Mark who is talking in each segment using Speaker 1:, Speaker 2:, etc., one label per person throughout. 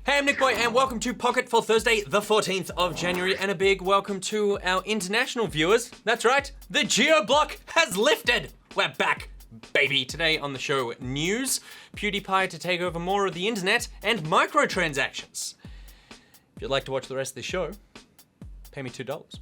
Speaker 1: Hey, I'm NichBoy and welcome to Pocket for Thursday, the 14th of January, and a big welcome to our international viewers. That's right, the geo-block has lifted. We're back, baby. Today on the show, news, PewDiePie to take over more of the internet, and microtransactions. If you'd like to watch the rest of the show, pay me $2.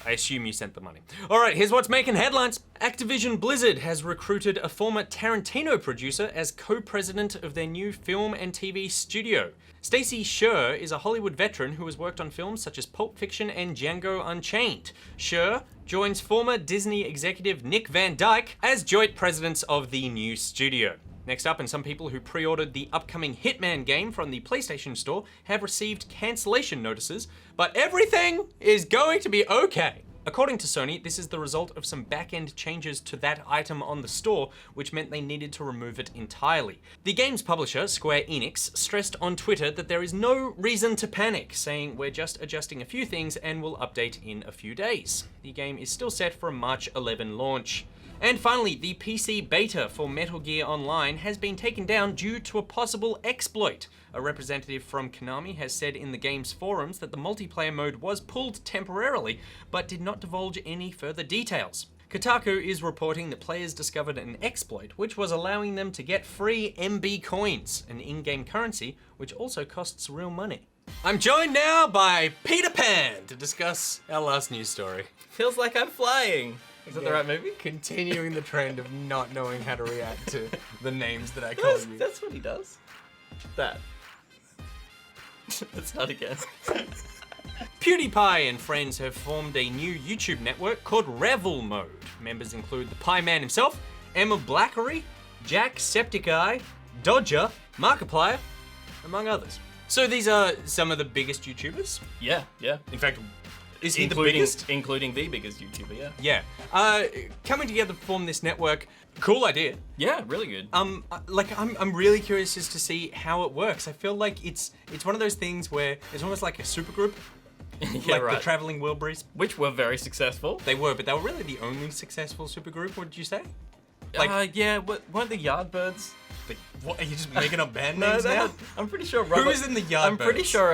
Speaker 1: I assume you sent the money. All right, here's what's making headlines. Activision Blizzard has recruited a former Tarantino producer as co-president of their new film and TV studio. Stacey Sher is a Hollywood veteran who has worked on films such as Pulp Fiction and Django Unchained. Sher joins former Disney executive Nick Van Dyke as joint presidents of the new studio. Next up, and some people who pre-ordered the upcoming Hitman game from the PlayStation Store have received cancellation notices, but everything is going to be okay. According to Sony, this is the result of some back-end changes to that item on the store, which meant they needed to remove it entirely. The game's publisher, Square Enix, stressed on Twitter that there is no reason to panic, saying we're just adjusting a few things and will update in a few days. The game is still set for a March 11 launch. And finally, the PC beta for Metal Gear Online has been taken down due to a possible exploit. A representative from Konami has said in the game's forums that the multiplayer mode was pulled temporarily, but did not divulge any further details. Kotaku is reporting that players discovered an exploit which was allowing them to get free MB coins, an in-game currency which also costs real money. I'm joined now by Peter Pan to discuss our last news story.
Speaker 2: Feels like I'm flying. Is that the right movie?
Speaker 3: Continuing the trend of not knowing how to react to the names that I call you.
Speaker 2: That's what he does. That. Let's start again.
Speaker 1: PewDiePie and friends have formed a new YouTube network called Revel Mode. Members include the Pie Man himself, Emma Blackery, Jacksepticeye, Dodger, Markiplier, among others. So these are some of the biggest YouTubers?
Speaker 2: Yeah.
Speaker 1: In fact, is he the biggest?
Speaker 2: Including the biggest YouTuber,
Speaker 1: Yeah.
Speaker 2: yeah.
Speaker 1: Coming together to form this network, cool idea.
Speaker 2: Yeah, really good.
Speaker 1: I'm really curious as to see how it works. I feel like it's one of those things where it's almost like a supergroup.
Speaker 2: Yeah,
Speaker 1: like
Speaker 2: right.
Speaker 1: the Traveling Wilburys.
Speaker 2: Which were very successful.
Speaker 1: They were, but they were really the only successful supergroup, what did you say?
Speaker 2: Yeah, weren't the Yardbirds?
Speaker 1: What, are you just making up band
Speaker 2: No,
Speaker 1: names now?
Speaker 2: I'm pretty sure Robert...
Speaker 1: Who was in the Yardbirds?
Speaker 2: I'm pretty sure,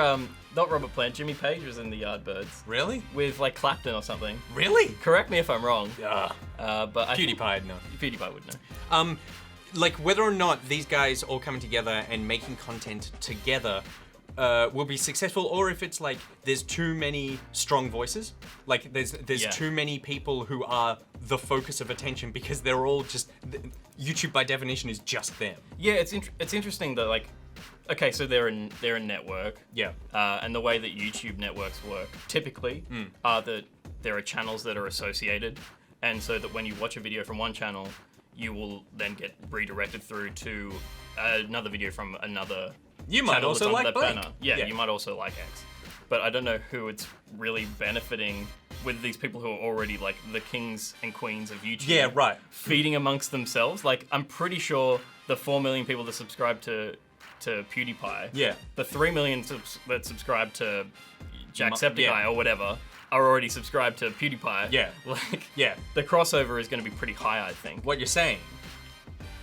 Speaker 2: not Robert Plant, Jimmy Page was in the Yardbirds.
Speaker 1: Really?
Speaker 2: With, like, Clapton or something.
Speaker 1: Really?
Speaker 2: Correct me if I'm wrong.
Speaker 1: Yeah.
Speaker 2: But
Speaker 1: PewDiePie, no.
Speaker 2: PewDiePie would know.
Speaker 1: Like whether or not these guys all coming together and making content together will be successful, or if it's like there's too many strong voices, like there's too many people who are the focus of attention because they're all just YouTube by definition is just them.
Speaker 2: Yeah, it's interesting that like, okay, so they're a network.
Speaker 1: Yeah.
Speaker 2: And the way that YouTube networks work typically are that there are channels that are associated, and so that when you watch a video from one channel, you will then get redirected through to another video from another.
Speaker 1: You might
Speaker 2: channel
Speaker 1: also
Speaker 2: that's on
Speaker 1: like
Speaker 2: that
Speaker 1: Blake.
Speaker 2: banner. Yeah, you might also like X. But I don't know who it's really benefiting with these people who are already like the kings and queens of YouTube.
Speaker 1: Yeah, right.
Speaker 2: Feeding amongst themselves. Like, I'm pretty sure the 4 million people that subscribe to PewDiePie,
Speaker 1: Yeah.
Speaker 2: the 3 million that subscribe to Jacksepticeye or whatever, are already subscribed to PewDiePie.
Speaker 1: Yeah.
Speaker 2: Like,
Speaker 1: Yeah.
Speaker 2: the crossover is going to be pretty high, I think.
Speaker 1: What you're saying,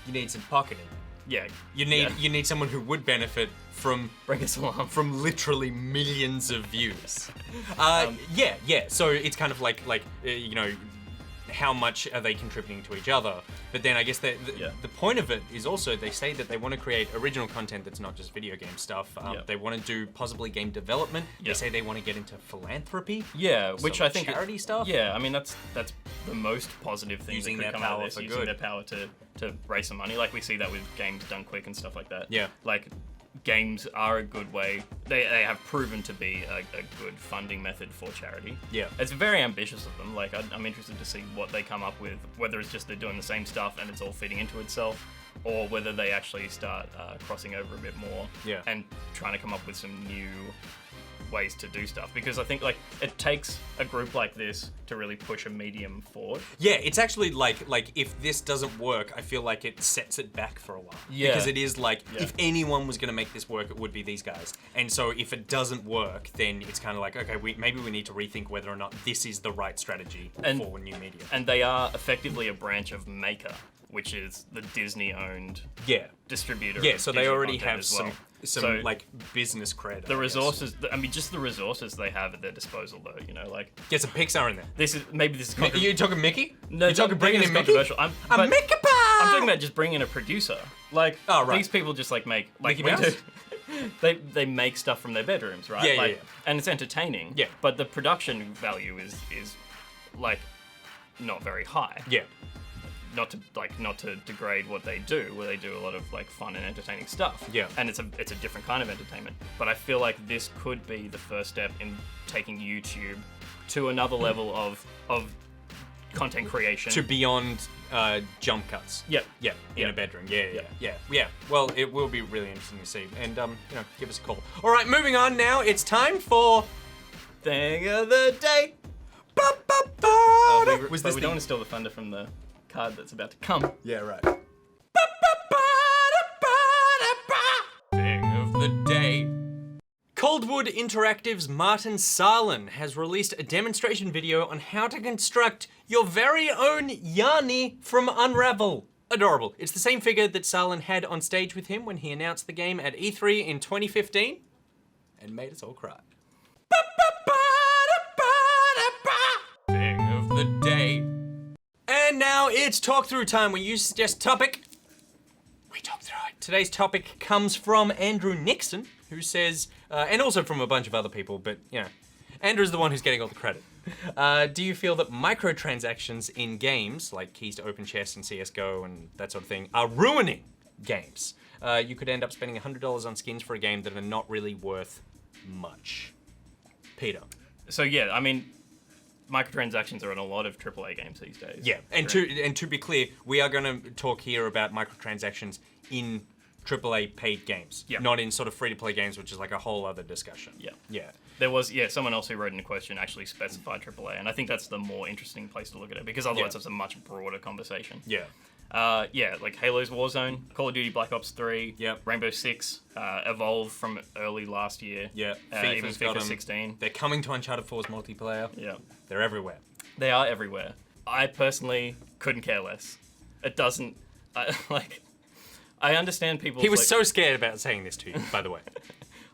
Speaker 1: you need some pocketing.
Speaker 2: Yeah.
Speaker 1: You need someone who would benefit from
Speaker 2: Bring us along.
Speaker 1: from literally millions of views. Yeah. So it's kind of like you know, how much are they contributing to each other? But then I guess the point of it is also they say that they want to create original content that's not just video game stuff. They want to do possibly game development. They say they want to get into philanthropy.
Speaker 2: Yeah, which I think
Speaker 1: charity stuff.
Speaker 2: Yeah, I mean that's the most positive thing
Speaker 1: Using
Speaker 2: that could
Speaker 1: their
Speaker 2: come out
Speaker 1: power
Speaker 2: of this,
Speaker 1: for
Speaker 2: using
Speaker 1: good.
Speaker 2: their power to raise some money. Like we see that with games done quick and stuff like that.
Speaker 1: Yeah.
Speaker 2: Like games are a good way. They have proven to be a good funding method for charity.
Speaker 1: Yeah.
Speaker 2: It's very ambitious of them. Like I'm interested to see what they come up with, whether it's just they're doing the same stuff and it's all feeding into itself, or whether they actually start crossing over a bit more and trying to come up with some new ways to do stuff, because I think like it takes a group like this to really push a medium forward.
Speaker 1: Yeah, it's actually like if this doesn't work, I feel like it sets it back for a while.
Speaker 2: Yeah.
Speaker 1: Because it is like, if anyone was going to make this work, it would be these guys. And so if it doesn't work, then it's kind of like, okay, maybe we need to rethink whether or not this is the right strategy for new media.
Speaker 2: And they are effectively a branch of Maker, which is the Disney-owned
Speaker 1: Yeah.
Speaker 2: distributor.
Speaker 1: Yeah,
Speaker 2: of
Speaker 1: so they
Speaker 2: digital
Speaker 1: already
Speaker 2: content
Speaker 1: have
Speaker 2: as well.
Speaker 1: some
Speaker 2: So
Speaker 1: like business cred.
Speaker 2: the resources. I mean, just the resources they have at their disposal, though. You know, like
Speaker 1: Get some Pixar in there.
Speaker 2: this is.
Speaker 1: Are you talking Mickey?
Speaker 2: No,
Speaker 1: you talking bringing in Mickey?
Speaker 2: controversial.
Speaker 1: A Mickey Pie!
Speaker 2: I'm talking about just bringing in a producer. Like,
Speaker 1: Oh, right.
Speaker 2: these people just like make like
Speaker 1: Mickey
Speaker 2: we
Speaker 1: Mouse?
Speaker 2: do. They make stuff from their bedrooms, right?
Speaker 1: Yeah,
Speaker 2: like,
Speaker 1: yeah.
Speaker 2: And it's entertaining.
Speaker 1: Yeah.
Speaker 2: But the production value is like not very high.
Speaker 1: Yeah.
Speaker 2: Not to degrade what they do, where they do a lot of like fun and entertaining stuff.
Speaker 1: Yeah.
Speaker 2: And it's a different kind of entertainment. But I feel like this could be the first step in taking YouTube to another level of content creation.
Speaker 1: To beyond jump cuts.
Speaker 2: Yep.
Speaker 1: Yeah. In
Speaker 2: Yeah.
Speaker 1: a bedroom. Yeah. Well, it will be really interesting to see, and give us a call. All right, moving on now. It's time for
Speaker 2: Thing of the day.
Speaker 1: Was
Speaker 2: But
Speaker 1: this
Speaker 2: we don't want to steal the thunder from the card that's about to come.
Speaker 1: Yeah, right. Thing of the day. Coldwood Interactive's Martin Salin has released a demonstration video on how to construct your very own Yanni from Unravel. Adorable. It's the same figure that Salin had on stage with him when he announced the game at E3 in 2015 and made us all cry. Thing of the day. And now it's talk through time. We use suggest topic. We talk through it. Today's topic comes from Andrew Nixon, who says, and also from a bunch of other people, but Andrew's the one who's getting all the credit. Do you feel that microtransactions in games, like keys to open chests and CSGO and that sort of thing, are ruining games? You could end up spending $100 on skins for a game that are not really worth much. Peter.
Speaker 2: So yeah, I mean, microtransactions are in a lot of AAA games these days.
Speaker 1: Yeah, and to be clear, we are going to talk here about microtransactions in AAA paid games, not in sort of free-to-play games, which is like a whole other discussion. Yeah.
Speaker 2: There was someone else who wrote in a question actually specified AAA, and I think that's the more interesting place to look at it because otherwise it's a much broader conversation.
Speaker 1: Yeah.
Speaker 2: Like Halo's Warzone, Call of Duty Black Ops 3,
Speaker 1: Yep.
Speaker 2: Rainbow Six, Evolve from early last year.
Speaker 1: Yeah.
Speaker 2: Even
Speaker 1: FIFA's got
Speaker 2: FIFA
Speaker 1: 'em.
Speaker 2: 16.
Speaker 1: They're coming to Uncharted 4's multiplayer.
Speaker 2: Yeah.
Speaker 1: They're everywhere.
Speaker 2: They are everywhere. I personally couldn't care less. It doesn't, I understand people.
Speaker 1: He was so scared about saying this to you, by the way.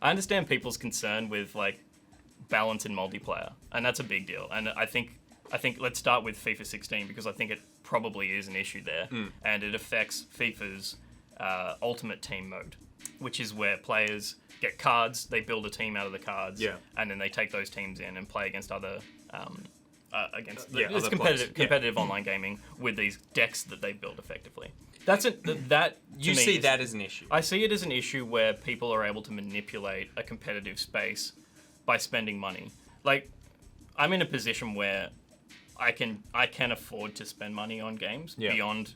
Speaker 2: I understand people's concern with like balance in multiplayer, and that's a big deal. And I think let's start with FIFA 16 because I think it probably is an issue there, and it affects FIFA's Ultimate Team mode, which is where players get cards, they build a team out of the cards, and then they take those teams in and play against other. It's competitive online gaming with these decks that they build effectively.
Speaker 1: You see that as an issue.
Speaker 2: I see it as an issue where people are able to manipulate a competitive space by spending money. Like, I'm in a position where I can afford to spend money on games beyond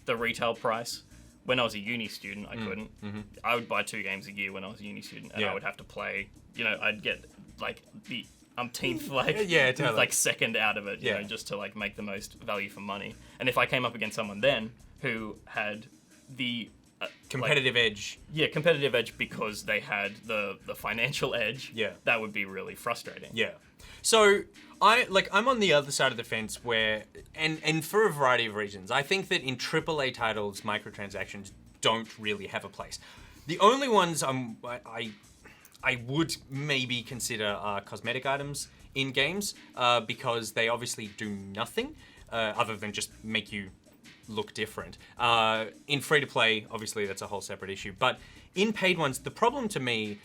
Speaker 2: the retail price. When I was a uni student, I couldn't. Mm-hmm. I would buy 2 games a year when I was a uni student, and I would have to play. I'd get like the umpteenth like second out of it, you know, just to like make the most value for money. And if I came up against someone then who had the
Speaker 1: competitive edge.
Speaker 2: Yeah, competitive edge because they had the financial edge.
Speaker 1: Yeah.
Speaker 2: That would be really frustrating.
Speaker 1: Yeah. So I'm on the other side of the fence where, and for a variety of reasons, I think that in AAA titles, microtransactions don't really have a place. The only ones I would maybe consider are cosmetic items in games because they obviously do nothing other than just make you look different. In free-to-play, obviously that's a whole separate issue. But in paid ones, the problem to me,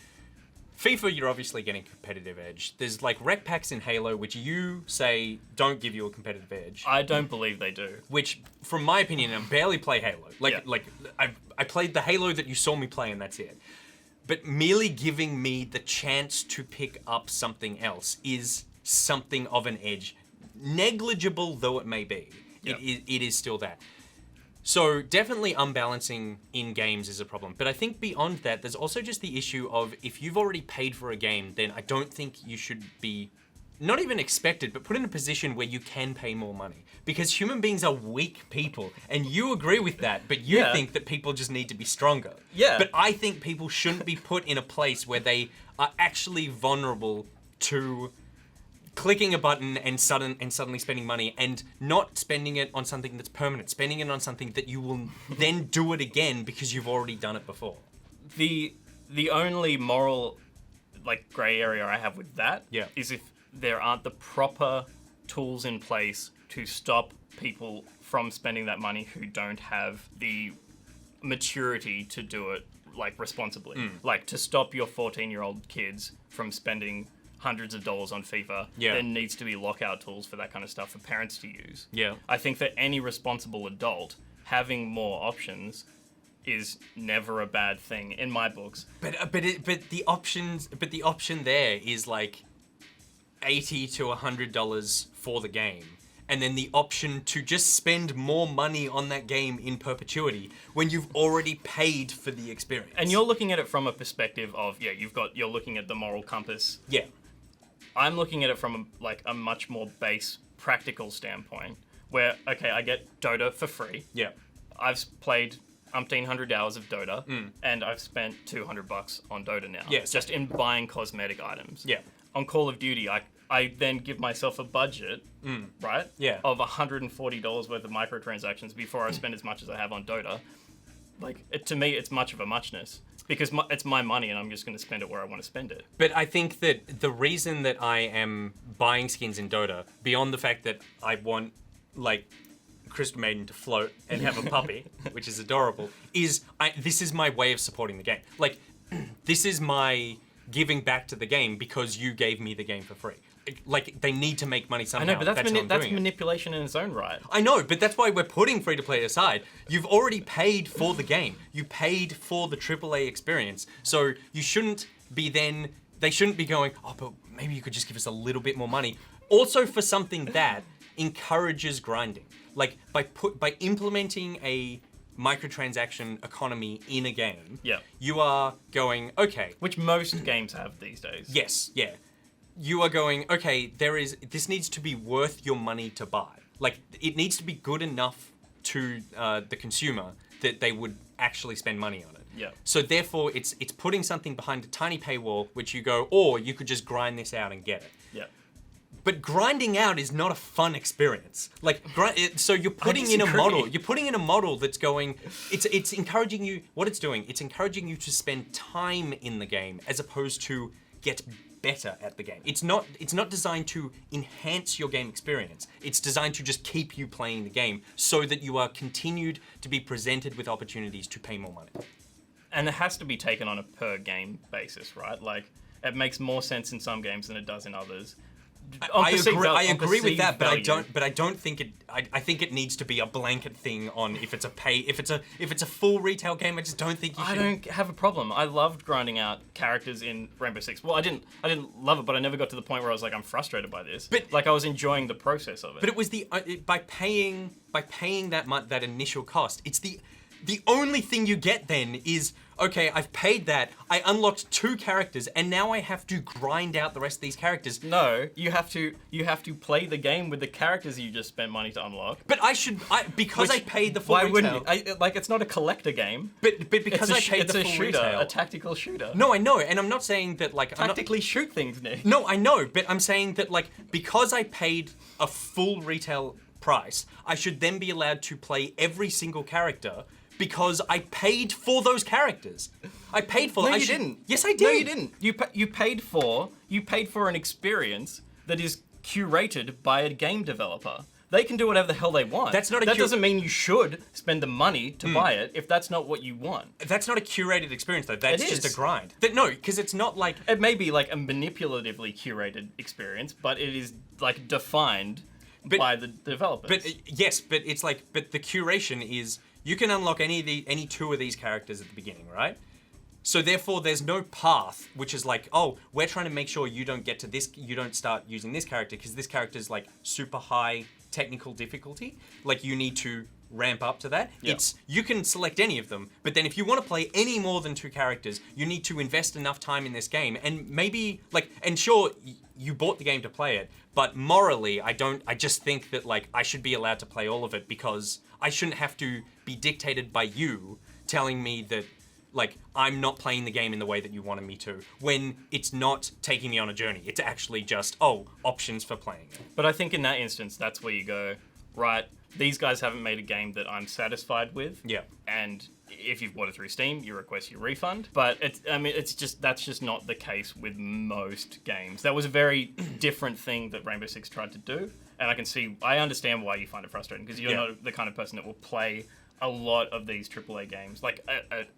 Speaker 1: FIFA, you're obviously getting competitive edge. There's like rec packs in Halo, which you say don't give you a competitive edge.
Speaker 2: I don't believe they do.
Speaker 1: Which, from my opinion, I barely play Halo. I played the Halo that you saw me play and that's it. But merely giving me the chance to pick up something else is something of an edge. Negligible though it may be, it is still that. So definitely unbalancing in games is a problem. But I think beyond that, there's also just the issue of if you've already paid for a game, then I don't think you should be not even expected, but put in a position where you can pay more money. Because human beings are weak people, and you agree with that, but you think that people just need to be stronger.
Speaker 2: Yeah.
Speaker 1: But I think people shouldn't be put in a place where they are actually vulnerable to clicking a button and suddenly spending money, and not spending it on something that's permanent, spending it on something that you will then do it again because you've already done it before.
Speaker 2: The only moral, like, grey area I have with that is if there aren't the proper tools in place to stop people from spending that money who don't have the maturity to do it, like, responsibly. Like, to stop your 14-year-old kids from spending hundreds of dollars on FIFA, there needs to be lockout tools for that kind of stuff for parents to use. I think that any responsible adult having more options is never a bad thing in my books. But
Speaker 1: the option there is like $80 to $100 for the game. And then the option to just spend more money on that game in perpetuity when you've already paid for the experience.
Speaker 2: And you're looking at it from a perspective of, you're looking at the moral compass.
Speaker 1: Yeah.
Speaker 2: I'm looking at it from a much more base, practical standpoint, where, okay, I get Dota for free.
Speaker 1: Yeah.
Speaker 2: I've played umpteen hundred hours of Dota, and I've spent $200 on Dota now.
Speaker 1: Yes.
Speaker 2: Just in buying cosmetic items.
Speaker 1: Yeah.
Speaker 2: On Call of Duty, I then give myself a budget, right?
Speaker 1: Yeah.
Speaker 2: Of $140 worth of microtransactions before I spend as much as I have on Dota. Like, to me, it's much of a muchness. Because it's my money and I'm just going to spend it where I want to spend it.
Speaker 1: But I think that the reason that I am buying skins in Dota, beyond the fact that I want, like, Crystal Maiden to float and have a puppy, which is adorable, is this is my way of supporting the game. Like, this is my giving back to the game because you gave me the game for free. Like, they need to make money somehow.
Speaker 2: I know, but that's manipulation in its own right.
Speaker 1: I know, but that's why we're putting free-to-play aside. You've already paid for the game. You paid for the AAA experience. So you shouldn't be they shouldn't be going, oh, but maybe you could just give us a little bit more money. Also for something that encourages grinding. Like, by implementing a microtransaction economy in a game, you are going, okay.
Speaker 2: Which most games have these days.
Speaker 1: Yes, yeah. You are going, okay, this needs to be worth your money to buy. Like, it needs to be good enough to the consumer that they would actually spend money on it.
Speaker 2: Yeah.
Speaker 1: So therefore, it's putting something behind a tiny paywall, which you go, or you could just grind this out and get it.
Speaker 2: Yeah.
Speaker 1: But grinding out is not a fun experience. Like, so you're putting in a model. You're putting in a model that's going. It's encouraging you. What it's doing, it's encouraging you to spend time in the game as opposed to get better at the game. It's not designed to enhance your game experience. It's designed to just keep you playing the game so that you are continued to be presented with opportunities to pay more money.
Speaker 2: And it has to be taken on a per game basis, right? Like, it makes more sense in some games than it does in others.
Speaker 1: I agree with that, but I don't think it. I think it needs to be a blanket thing on if it's a full retail game. I just don't think you should.
Speaker 2: I don't have a problem. I loved grinding out characters in Rainbow Six. Well, I didn't love it, but I never got to the point where I was like, I'm frustrated by this. But like, I was enjoying the process of it.
Speaker 1: But it was by paying that initial cost. It's the only thing you get then is, okay, I've paid that, I unlocked 2 characters, and now I have to grind out the rest of these characters.
Speaker 2: No, you have to play the game with the characters you just spent money to unlock.
Speaker 1: But because I paid the full retail.
Speaker 2: Why wouldn't like, it's not a collector game.
Speaker 1: But because I paid the full
Speaker 2: shooter,
Speaker 1: retail.
Speaker 2: a tactical shooter.
Speaker 1: No, I know, and I'm not saying that, like,
Speaker 2: tactically shoot things, Nick.
Speaker 1: No, I know, but I'm saying that, like, because I paid a full retail price, I should then be allowed to play every single character because I paid for those characters. I paid for them.
Speaker 2: No, you didn't.
Speaker 1: Yes, I did.
Speaker 2: No, you didn't. You paid for an experience that is curated by a game developer. They can do whatever the hell they want.
Speaker 1: That
Speaker 2: doesn't mean you should spend the money to buy it if that's not what you want.
Speaker 1: That's not a curated experience, though. That's just a grind. No, because it's not like...
Speaker 2: It may be like a manipulatively curated experience, but it is like defined by the developers.
Speaker 1: But yes, but it's like... But the curation is... You can unlock any 2 of these characters at the beginning, right? So therefore, there's no path which is like, oh, we're trying to make sure you don't get to this, you don't start using this character because this character is like super high technical difficulty. Like, you need to ramp up to that.
Speaker 2: Yeah.
Speaker 1: You can select any of them, but then if you want to play any more than 2 characters, you need to invest enough time in this game. And maybe, like, and sure, you bought the game to play it, but morally, I just think that, like, I should be allowed to play all of it because I shouldn't have to be dictated by you telling me that like, I'm not playing the game in the way that you wanted me to, when it's not taking me on a journey. It's actually just, options for playing it.
Speaker 2: But I think in that instance, that's where you go, right, these guys haven't made a game that I'm satisfied with.
Speaker 1: Yeah.
Speaker 2: And if you've bought it through Steam, you request your refund. But that's just not the case with most games. That was a very different thing that Rainbow Six tried to do. And I understand why you find it frustrating, because you're not the kind of person that will play a lot of these AAA games, like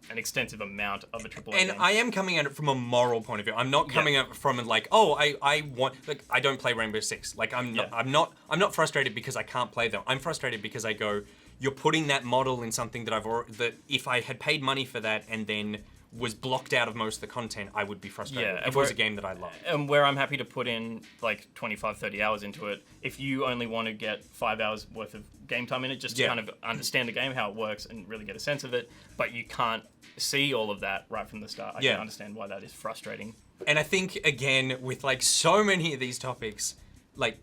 Speaker 2: an extensive amount of a AAA game.
Speaker 1: And I am coming at it from a moral point of view. I'm not coming at it from like, I don't play Rainbow Six. Like I'm not frustrated because I can't play them. I'm frustrated because I go, you're putting that model in something that if I had paid money for that and then was blocked out of most of the content, I would be frustrated. If it was a game that I love.
Speaker 2: And where I'm happy to put in like 25, 30 hours into it, if you only want to get 5 hours worth of game time in it, just to kind of understand the game, how it works, and really get a sense of it, but you can't see all of that right from the start, I can understand why that is frustrating.
Speaker 1: And I think, again, with like so many of these topics, like,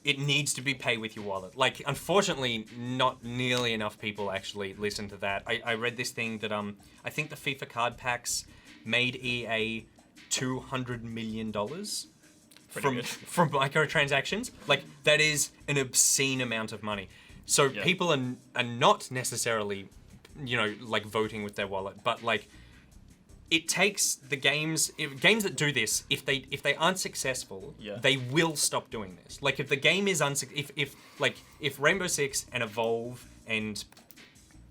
Speaker 1: it needs to be pay with your wallet. Like, unfortunately, not nearly enough people actually listen to that. I read this thing that I think the FIFA card packs made EA $200 million from microtransactions. Like, that is an obscene amount of money. So people are not necessarily, like, voting with their wallet, but like, it takes the games that do this, if they aren't successful, they will stop doing this. Like, if the game is if Rainbow Six and Evolve and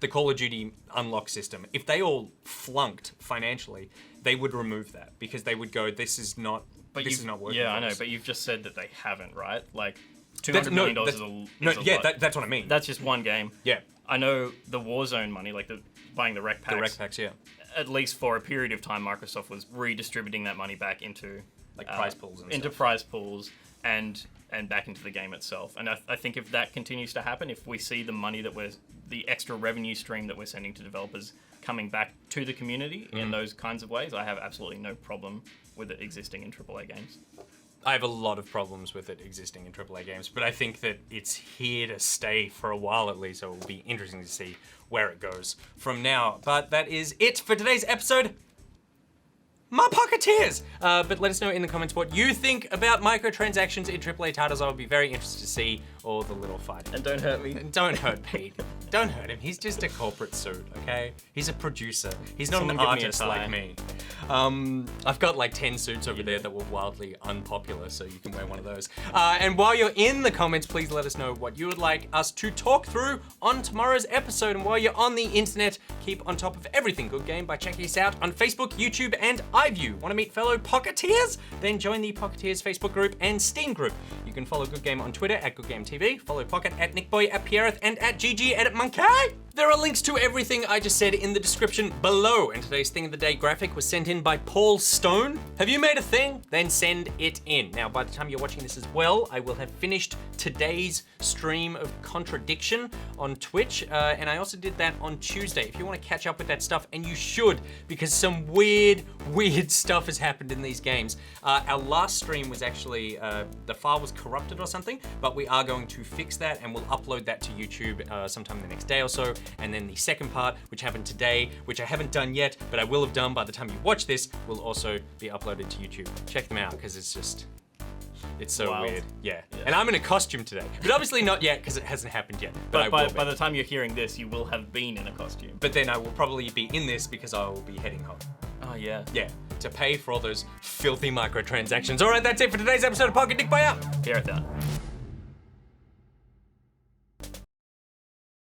Speaker 1: the Call of Duty unlock system, if they all flunked financially, they would remove that, because they would go, this is not working.
Speaker 2: Yeah, I know, but you've just said that they haven't, right? Like, $200 million is a lot.
Speaker 1: That's what I mean.
Speaker 2: That's just one game.
Speaker 1: Yeah.
Speaker 2: I know the Warzone money, like buying the rec packs.
Speaker 1: The rec packs, yeah.
Speaker 2: At least for a period of time, Microsoft was redistributing that money back into
Speaker 1: like prize pools and
Speaker 2: into
Speaker 1: stuff.
Speaker 2: Prize pools and back into the game itself. And I think if that continues to happen, if we see the money the extra revenue stream that we're sending to developers coming back to the community in those kinds of ways, I have absolutely no problem with it existing in AAA games.
Speaker 1: I have a lot of problems with it existing in AAA games, but I think that it's here to stay for a while at least, so it will be interesting to see where it goes from now. But that is it for today's episode. My Pocketeers! But let us know in the comments what you think about microtransactions in AAA titles. I would be very interested to see all the little fighting.
Speaker 2: And don't hurt me.
Speaker 1: Don't hurt Pete. Don't hurt him. He's just a corporate suit, okay? He's a producer. He's not an artist like me. I've got like 10 suits over there that were wildly unpopular, so you can wear one of those. And while you're in the comments, please let us know what you would like us to talk through on tomorrow's episode. And while you're on the internet, keep on top of everything Good Game by checking us out on Facebook, YouTube, and iView. Want to meet fellow Pocketeers? Then join the Pocketeers Facebook group and Steam group. You can follow Good Game on Twitter at GoodGameTV, follow Pocket at NichBoy, at Pierreth, and at GGEditMonkey. There are links to everything I just said in the description below, and today's Thing of the Day graphic was sent in by Paul Stone. Have you made a thing? Then send it in. Now, by the time you're watching this as well, I will have finished today's stream of Contradiction on Twitch, and I also did that on Tuesday. If you want to catch up with that stuff, and you should, because some weird stuff has happened in these games. Our last stream was actually, the file was corrupted or something, but we are going to fix that, and we'll upload that to YouTube sometime the next day or so. And then the second part, which happened today, which I haven't done yet, but I will have done by the time you watch this, will also be uploaded to YouTube. Check them out, because it's so
Speaker 2: Wild.
Speaker 1: weird. Yeah. And I'm in a costume today, but obviously not yet, because it hasn't happened yet.
Speaker 2: But by the time you're hearing this, you will have been in a costume.
Speaker 1: But then I will probably be in this, because I will be heading home.
Speaker 2: Oh, yeah.
Speaker 1: Yeah, to pay for all those filthy microtransactions. All right, that's it for today's episode of Pocket Dick Boy Out.
Speaker 2: Pierreth out.